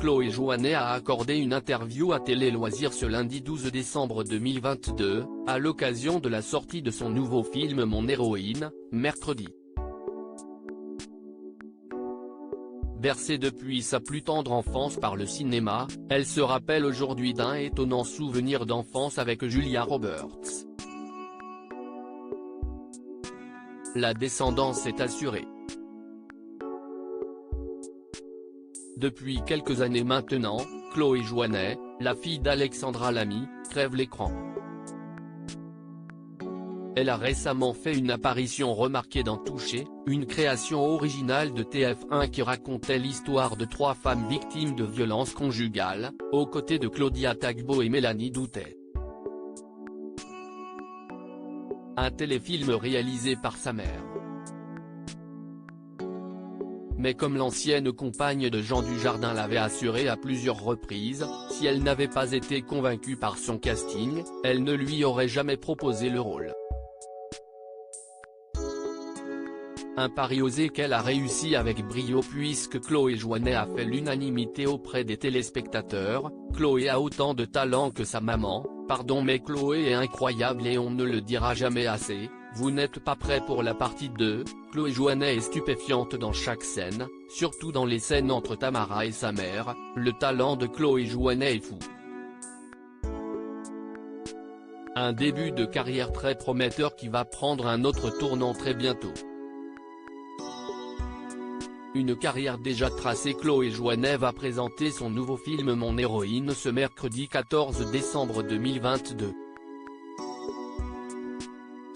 Chloé Joannet a accordé une interview à Télé Loisirs ce lundi 12 décembre 2022, à l'occasion de la sortie de son nouveau film Mon héroïne, mercredi. Bercée depuis sa plus tendre enfance par le cinéma, elle se rappelle aujourd'hui d'un étonnant souvenir d'enfance avec Julia Roberts. La descendance est assurée. Depuis quelques années maintenant, Chloé Joannet, la fille d'Alexandra Lamy, crève l'écran. Elle a récemment fait une apparition remarquée dans Touché, une création originale de TF1 qui racontait l'histoire de 3 femmes victimes de violences conjugales, aux côtés de Claudia Tagbo et Mélanie Doutet. Un téléfilm réalisé par sa mère. Mais comme l'ancienne compagne de Jean Dujardin l'avait assuré à plusieurs reprises, si elle n'avait pas été convaincue par son casting, elle ne lui aurait jamais proposé le rôle. Un pari osé qu'elle a réussi avec brio puisque Chloé Joannet a fait l'unanimité auprès des téléspectateurs. Chloé a autant de talent que sa maman, pardon mais Chloé est incroyable et on ne le dira jamais assez. Vous n'êtes pas prêt pour la partie 2, Chloé Joannet est stupéfiante dans chaque scène, surtout dans les scènes entre Tamara et sa mère, le talent de Chloé Joannet est fou. Un début de carrière très prometteur qui va prendre un autre tournant très bientôt. Une carrière déjà tracée. Chloé Joannet va présenter son nouveau film Mon héroïne ce mercredi 14 décembre 2022.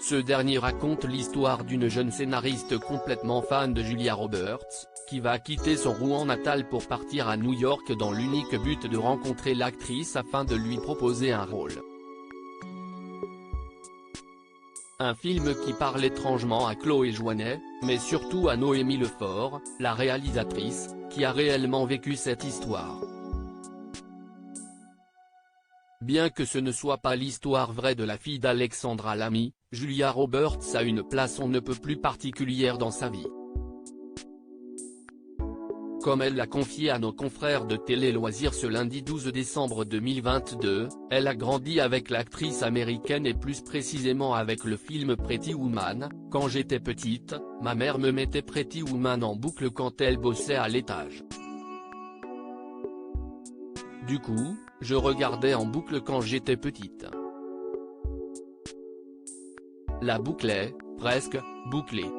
Ce dernier raconte l'histoire d'une jeune scénariste complètement fan de Julia Roberts, qui va quitter son Rouen natal pour partir à New York dans l'unique but de rencontrer l'actrice afin de lui proposer un rôle. Un film qui parle étrangement à Chloé Joannet, mais surtout à Noémie Lefort, la réalisatrice, qui a réellement vécu cette histoire. Bien que ce ne soit pas l'histoire vraie de la fille d'Alexandra Lamy, Julia Roberts a une place on ne peut plus particulière dans sa vie. Comme elle l'a confié à nos confrères de Télé Loisirs ce lundi 12 décembre 2022, elle a grandi avec l'actrice américaine et plus précisément avec le film Pretty Woman. Quand j'étais petite, ma mère me mettait Pretty Woman en boucle quand elle bossait à l'étage. Du coup, je regardais en boucle quand j'étais petite. La boucle est, presque, bouclée.